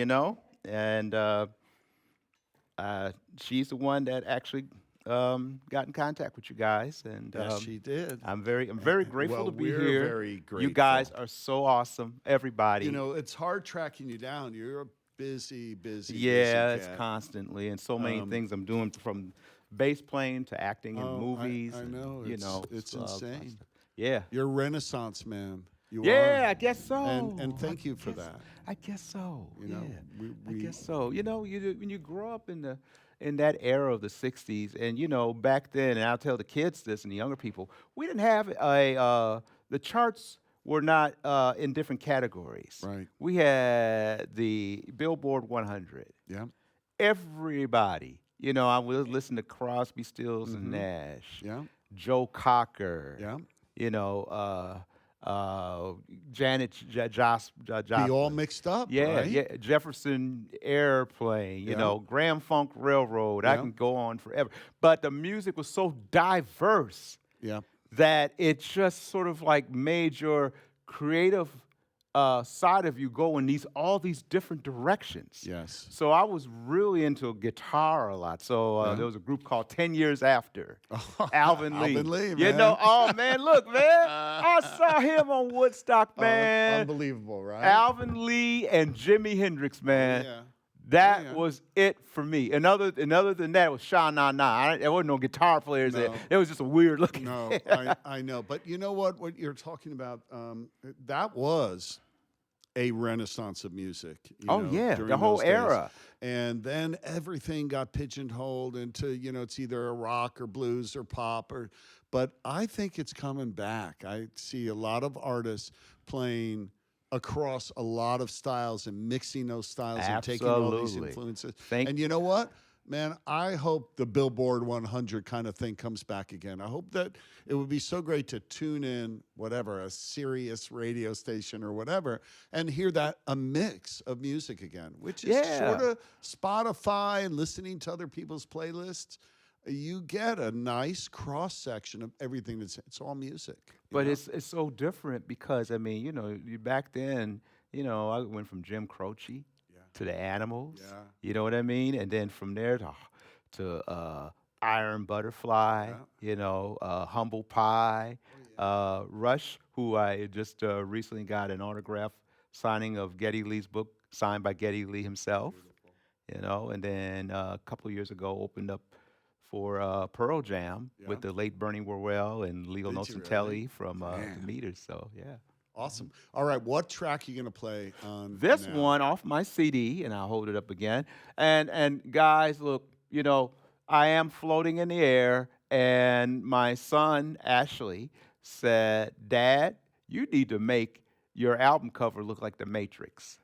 she's the one that actually got in contact with you guys. And Yes, she did. I'm very grateful Well, to be we're here. very You guys grateful. are so awesome, everybody. It's hard tracking you down. You're a busy yeah, it's cat. constantly, and so many things I'm doing, from bass playing to acting in movies. I know. It's insane. Yeah. You're a Renaissance man. You Yeah, are. I guess so. And thank you for that. I guess so. You know, yeah, I we- guess so. When you grow up in that era of the '60s, and back then, and I'll tell the kids this and the younger people, we didn't have the charts were not in different categories. Right. We had the Billboard 100. Yeah. Everybody, I was listening to Crosby, Stills, and Nash. Yeah. Joe Cocker. Yeah. Janet Be Joplin. all mixed up. Yeah, right? yeah, Jefferson Airplane, Yeah. Grand Funk Railroad. I Yeah. can go on forever. But the music was so diverse Yeah. that it just sort of like made your creative side of you go in all these different directions. Yes. So I was really into guitar a lot. So there was a group called 10 Years After. Alvin Lee. Alvin Lee, You man. know, oh man, look, man. I saw him on Woodstock, man. Unbelievable, right? Alvin Lee and Jimi Hendrix, man. Yeah. That Yeah. was it for me. And other than that, it was Sha Na Na. There wasn't no guitar players there. No. It was just a weird looking. No, I know. But you know what? What you're talking about, that was a renaissance of music. Oh, yeah, during the whole those days. era. And then everything got pigeonholed into, it's either a rock or blues or pop but I think it's coming back. I see a lot of artists playing across a lot of styles and mixing those styles and taking all these Absolutely. influences. Thank And you know what? Man, I hope the Billboard 100 kind of thing comes back again. I hope that it would be so great to tune in, whatever, a Sirius radio station or whatever, and hear a mix of music again, which is Yeah. sort of Spotify and listening to other people's playlists. You get a nice cross section of everything it's all music. you But know? it's so different because, you back then, I went from Jim Croce to the Animals. Yeah. You know what I mean? And then from there to Iron Butterfly, Humble Pie, Rush, who I just recently got an autograph signing of Geddy Lee's book, signed by Geddy Lee himself. And then a couple of years ago opened up for Pearl Jam Yeah. with the late Bernie Worrell and Leo Did you really? Nocentelli from the Man. Meters. So yeah. Awesome. All right, what track are you going to play on This now? one off my CD, and I'll hold it up again. And guys, look, I am floating in the air, and my son Ashley said, "Dad, you need to make your album cover look like The Matrix."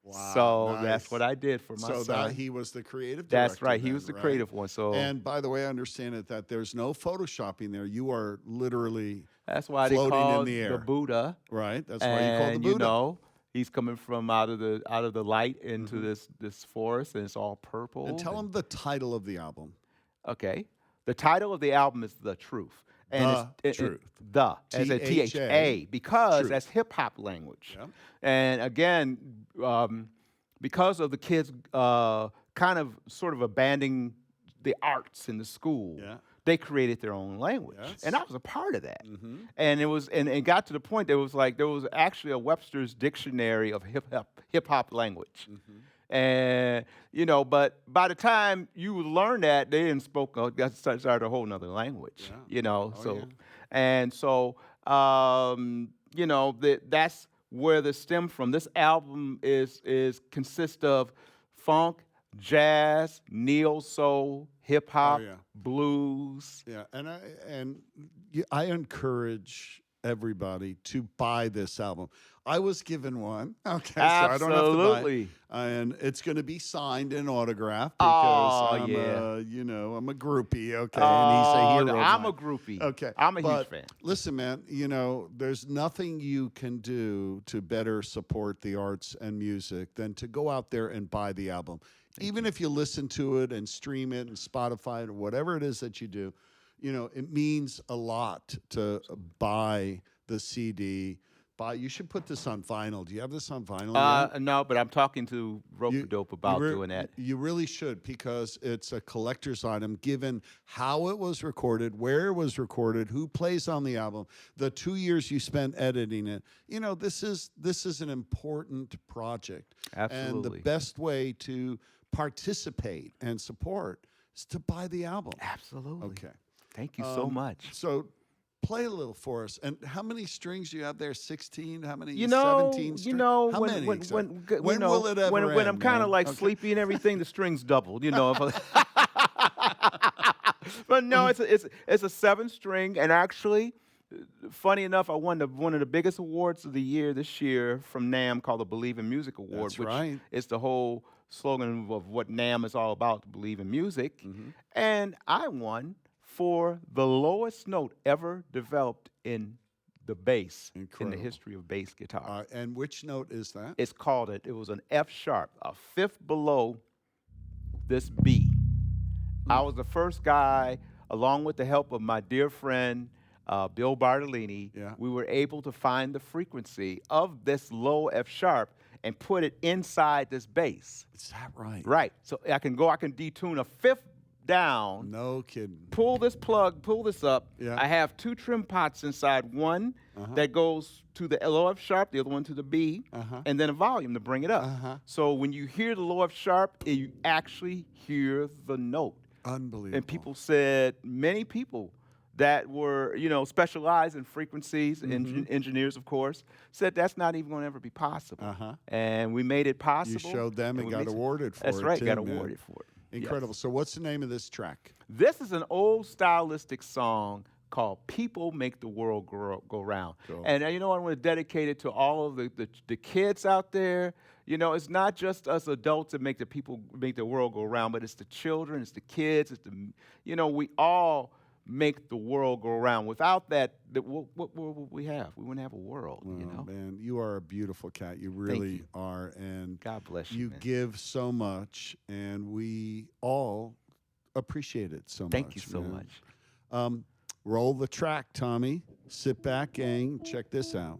Wow, So that's nice. what I did for my So son. that he was the creative director. That's right. He then, was the right? creative one. So And by the way, I understand it that there's no photoshopping there. You are literally that's why they floating in call the the air. Buddha. right. That's why you call the And Buddha. he's coming from out of the light into this forest, and it's all purple. And tell him the title of the album. Okay. The title of the album is The Truth. And The it's, Truth. The as a T-H-A, THA because Truth. that's hip hop language. Yeah. And again, because of the kids kind of sort of abandoning the arts in the school, Yeah. they created their own language. Yes. And I was a part of that. Mm-hmm. And it got to the point there was actually a Webster's dictionary of hip hop language. Mm-hmm. And but by the time you would learn that, they didn't started a whole nother language. Yeah. So yeah. and so that's where this stemmed from. This album consists of funk, jazz, neo soul, hip hop, yeah. blues. Yeah, I encourage everybody to buy this album. I was given one. Okay, so I don't have to buy it. Absolutely. And it's going to be signed and autographed Oh, because yeah. I'm a groupie. Okay, and he's a hero. of I'm mine. a groupie. Okay, I'm a but huge fan. Listen, man, there's nothing you can do to better support the arts and music than to go out there and buy the album. Even if you listen to it and stream it and Spotify it or whatever it is that you do, it means a lot to buy the CD. You should put this on vinyl. Do you have this on vinyl yet? No, but I'm talking to Rope-a-Dope about doing that. You really should because it's a collector's item given how it was recorded, where it was recorded, who plays on the album, the 2 years you spent editing it. This is an important project. Absolutely. And the best way to participate and support is to buy the album. Absolutely. Okay. Thank you so much. So play a little for us. And how many strings do you have there? 16? How many? 17 strings? How many? when will it ever when I'm end, kind man? of like Okay. sleepy and everything, the strings doubled. But no, it's a 7-string, and actually, funny enough, I won one of the biggest awards of the year this year from NAMM called the Believe in Music Award, That's which right. is the whole slogan of what NAMM is all about, to believe in music. Mm-hmm. And I won for the lowest note ever developed in the bass in Incredible. the history of bass guitar. And which note is that? It's called it was an F sharp, a fifth below this B. I was the first guy, along with the help of my dear friend Bill Bartolini, Yeah. we were able to find the frequency of this low F sharp and put it inside this bass. Is that right? Right. So I can detune a fifth down, No kidding. pull this up. Yeah. I have 2 trim pots inside, one that goes to the low F sharp, the other one to the B, and then a volume to bring it up. So when you hear the low F sharp, you actually hear the note. Unbelievable. And many people that were, specialized in frequencies, engineers, of course, said that's not even going to ever be possible. And we made it possible. You showed them and we got made it- awarded for That's it. right, too, got man. awarded for it. Incredible. Yes. So what's the name of this track? This is an old stylistic song called "People Make the World Go Round." Cool. And I want to dedicate it to all of the kids out there. It's not just us adults that make the world go round, but it's the children, it's the kids, we all make the world go round. Without that, what would we have? We wouldn't have a world, Man, you are a beautiful cat. You really are. And God bless you, you man. give so much, and we all appreciate it so much. Thank you so man. much. Roll the track, Tommy. Sit back, gang. Check this out.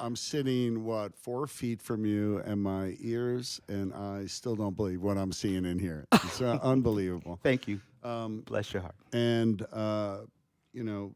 I'm sitting, 4 feet from you, and my ears and I still don't believe what I'm seeing in here. It's unbelievable. Thank you. Bless your heart. And, you know,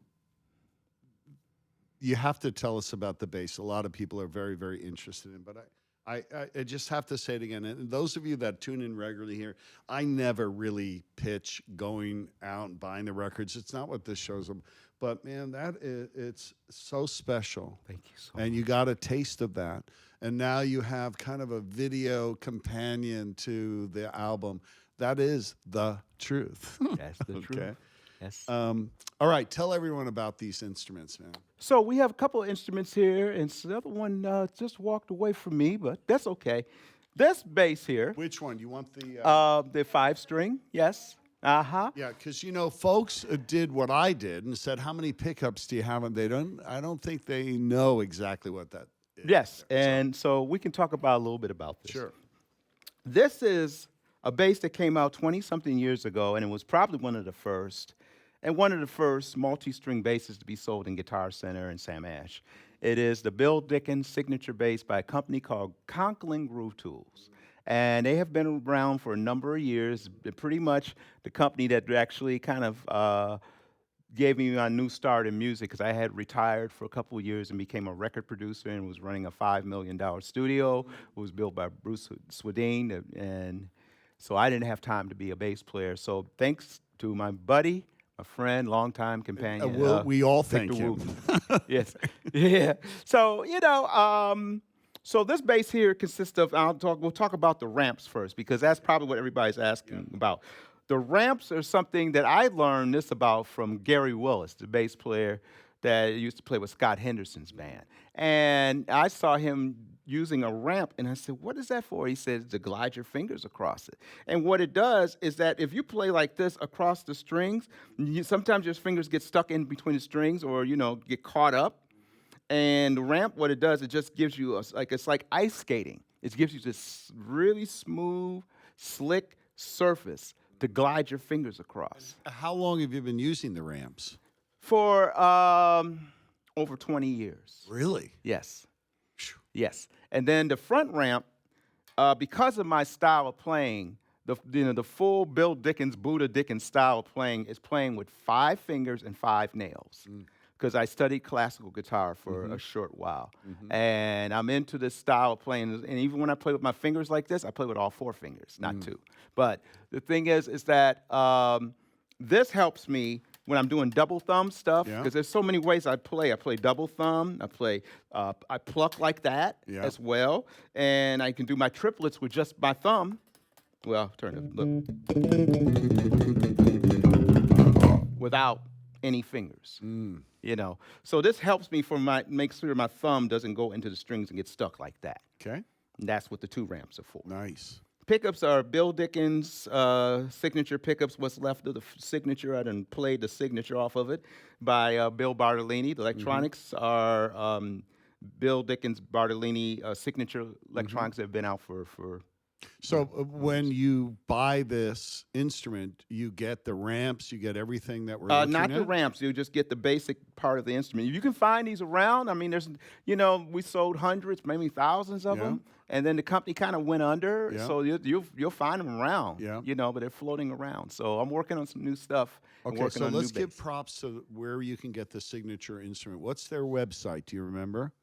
you have to tell us about the bass. A lot of people are very, very interested in, but I just have to say it again. And those of you that tune in regularly here, I never really pitch going out and buying the records. It's not what this show's about. But man, it's so special. Thank you so And you got a taste of that. And now you have kind of a video companion to the album. That is the truth. That's the truth. Yes. All right, tell everyone about these instruments, man. So we have a couple of instruments here, and the other one just walked away from me, but that's okay. This bass here, Which one? You want the... the 5-string, yes. Uh-huh. Yeah, because folks did what I did and said, "How many pickups do you have?" And I don't think they know exactly what that is. Yes, and so we can talk about a little bit about this. Sure. This is a bass that came out 20-something years ago, and it was probably one of the first multi-string basses to be sold in Guitar Center and Sam Ash. It is the Bill Dickens signature bass by a company called Conklin Groove Tools. And they have been around for a number of years. They're pretty much the company that actually kind of gave me my new start in music, because I had retired for a couple of years and became a record producer and was running a $5 million studio. It was built by Bruce Swedine, and so I didn't have time to be a bass player. So thanks to my buddy, my friend, longtime companion. We all Victor thank him. Wooten. Yes. Yeah. So, so this bass here consists of, we'll talk about the ramps first, because that's probably what everybody's asking about. The ramps are something that I learned this about from Gary Willis, the bass player that used to play with Scott Henderson's band. And I saw him using a ramp, and I said, "What is that for?" He said, "To glide your fingers across it." And what it does is that if you play like this across the strings, sometimes your fingers get stuck in between the strings, or get caught up. And the ramp, what it does, it just gives you it's like ice skating. It gives you this really smooth, slick surface to glide your fingers across. How long have you been using the ramps? For over 20 years. Really? Yes. Yes. And then the front ramp, because of my style of playing, the full Bill Dickens, Buddha Dickens style of playing is playing with 5 fingers and 5 nails. Because I studied classical guitar for a short while. And I'm into this style of playing. And even when I play with my fingers like this, I play with all 4 fingers, not 2. But the thing is that this helps me when I'm doing double thumb stuff, because there's so many ways I play. I play double thumb. I pluck like that as well. And I can do my triplets with just my thumb. Well, turn it, look. Without any fingers. So this helps me make sure my thumb doesn't go into the strings and get stuck like that. Okay. And that's what the 2 ramps are for. Nice. Pickups are Bill Dickens signature pickups. What's left of the signature, I done played the signature off of it by Bill Bartolini. The electronics are Bill Dickens Bartolini signature electronics that have been out for So when you buy this instrument, you get the ramps, you get everything that we're looking not at? the ramps. You just get the basic part of the instrument. You can find these around. I mean, there's, we sold hundreds, maybe thousands of them, and then the company kind of went under. So you'll find them around. But they're floating around. So I'm working on some new stuff. Okay, so let's give props to where you can get the signature instrument. What's their website? Do you remember?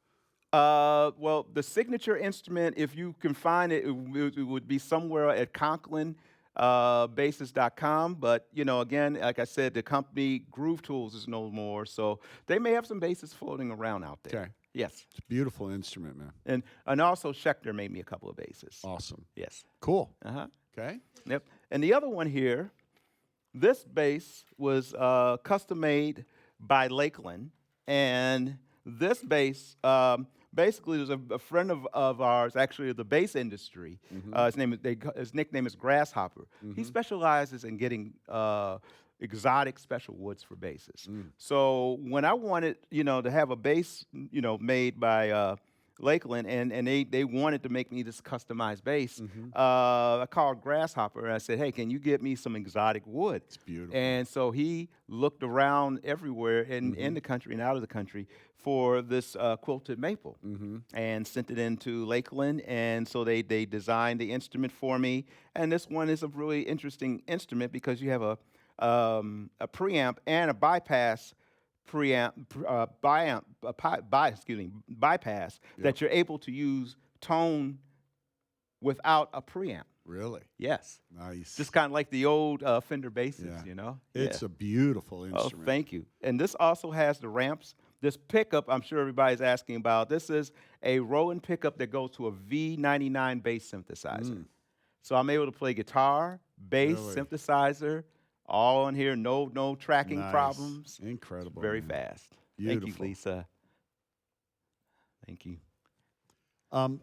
Well, the signature instrument, if you can find it, it would be somewhere at ConklinBasses.com. But, again, like I said, the company Groove Tools is no more. So they may have some basses floating around out there. Okay. Yes. It's a beautiful instrument, man. And also Schecter made me a couple of basses. Awesome. Yes. Cool. Okay. Yep. And the other one here, this bass was custom made by Lakeland. And this bass, basically, there's a friend of ours, actually, of the bass industry. His nickname is Grasshopper. He specializes in getting exotic special woods for basses. So when I wanted, to have a bass, made by Lakeland, and they wanted to make me this customized bass. I called Grasshopper, and I said, hey, can you get me some exotic wood? It's beautiful. And so he looked around everywhere in the country and out of the country for this quilted maple and sent it into Lakeland. And so they designed the instrument for me. And this one is a really interesting instrument because you have a preamp and a bypass bypass that you're able to use tone without a preamp. Really? Yes. Nice. Just kind of like the old Fender basses, Yeah. you know? It's a beautiful Oh, instrument. thank you. And this also has the ramps. This pickup, I'm sure everybody's asking about. This is a Rowan pickup that goes to a V99 bass synthesizer. So I'm able to play guitar, bass, Really? synthesizer, all on here. No tracking Nice. problems. Incredible. Very man. fast. Thank you, Beautiful. Lisa. Thank you.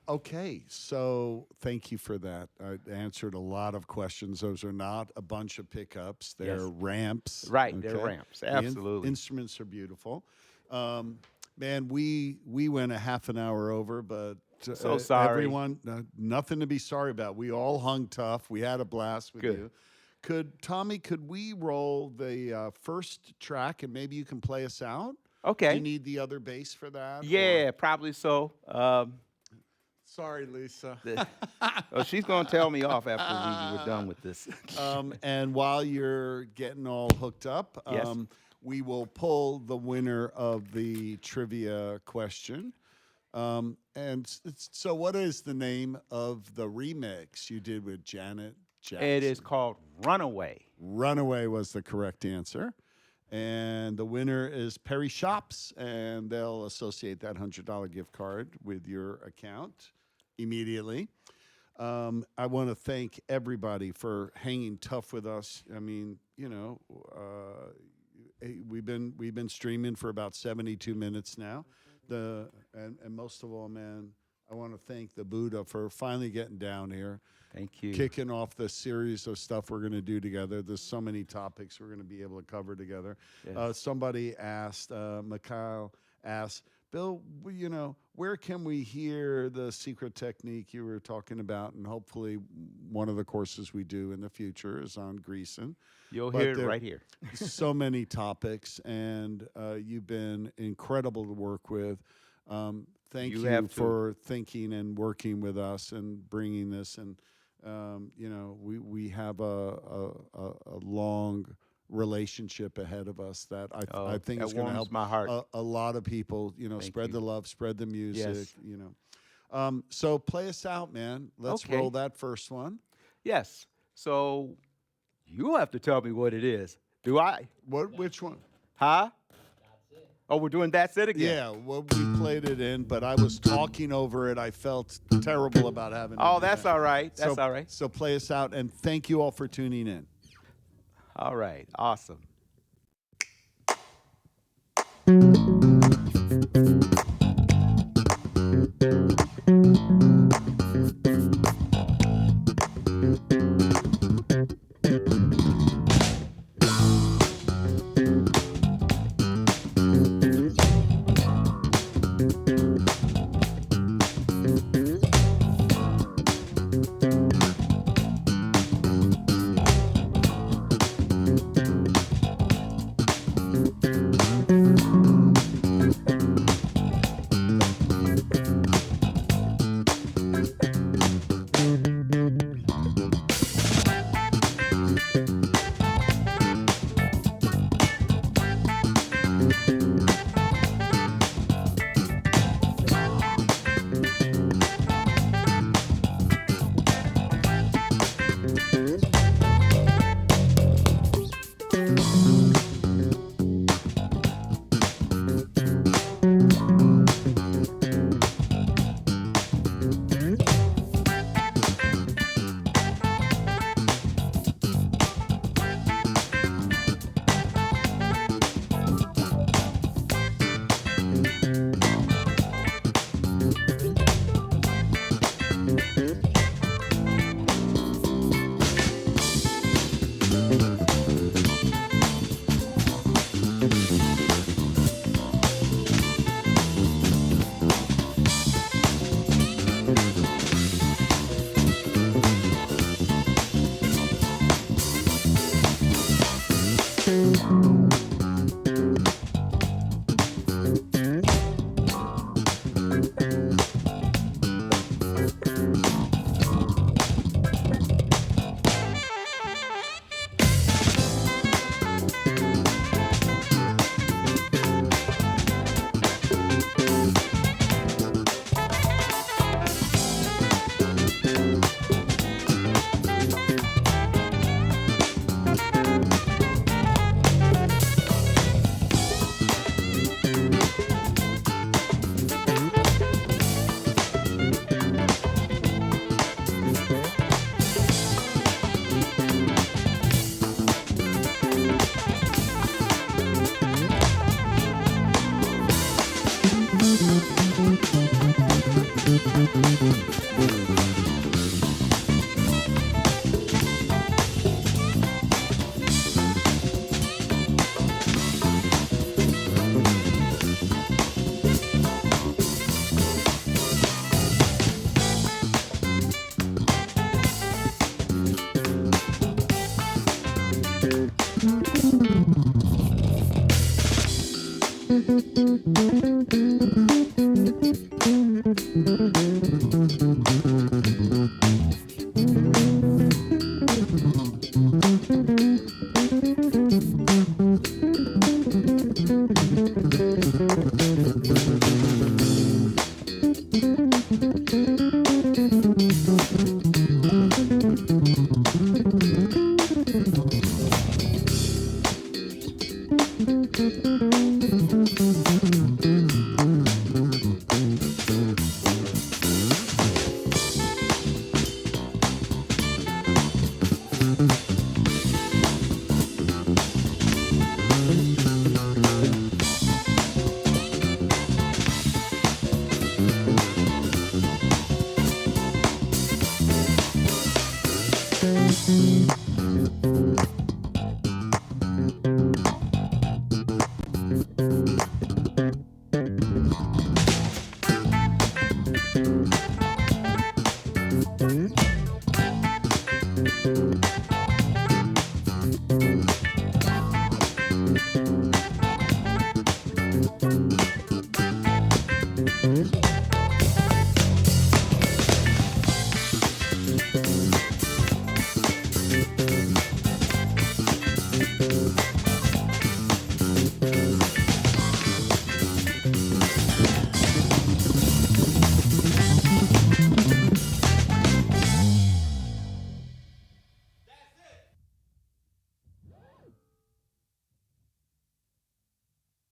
Okay, so thank you for that. I answered a lot of questions. Those are not a bunch of pickups. They're Yes. ramps. Right, they're okay? ramps. The Absolutely. instruments are beautiful. Man, we went a half an hour over, but So sorry. everyone, nothing to be sorry about. We all hung tough. We had a blast with Good. you. Could we roll the first track and maybe you can play us out? Do Okay. you need the other bass for that? or- Yeah, probably so. Sorry, Lisa. Oh, she's going to tell me off after we're done with this. And while you're getting all hooked up, Yes. we will pull the winner of the trivia question. So, what is the name of the remix you did with Janet Jackson? It is called Runaway. Runaway was the correct answer. And the winner is Perry Shops, and they'll associate that $100 gift card with your account immediately. I want to thank everybody for hanging tough with us. I mean, we've been streaming for about 72 minutes now. And most of all, man, I want to thank the Buddha for finally getting down here. Thank you. Kicking off the series of stuff we're going to do together. There's so many topics we're going to be able to cover together. Yes. Somebody asked, Mikhail asked, Bill, where can we hear the secret technique you were talking about? And hopefully one of the courses we do in the future is on greasing. You'll But hear it there- right here. So many topics, and you've been incredible to work with. Thank You you have too. for thinking and working with us and bringing this. And we have a long relationship ahead of us that I think that is going to warms help my heart. a lot of people. Spread you. the love, spread the music. Yes. So play us out, man. Let's Okay. roll that first one. Yes. So you have to tell me what it is. Do I? Which one? Huh? That's it. Oh, we're doing That's It again? Yeah, well, we played it in, but I was talking over it. I felt terrible about having to Oh, do that's that. all right. That's So- all right. So play us out, and thank you all for tuning in. All right. Awesome.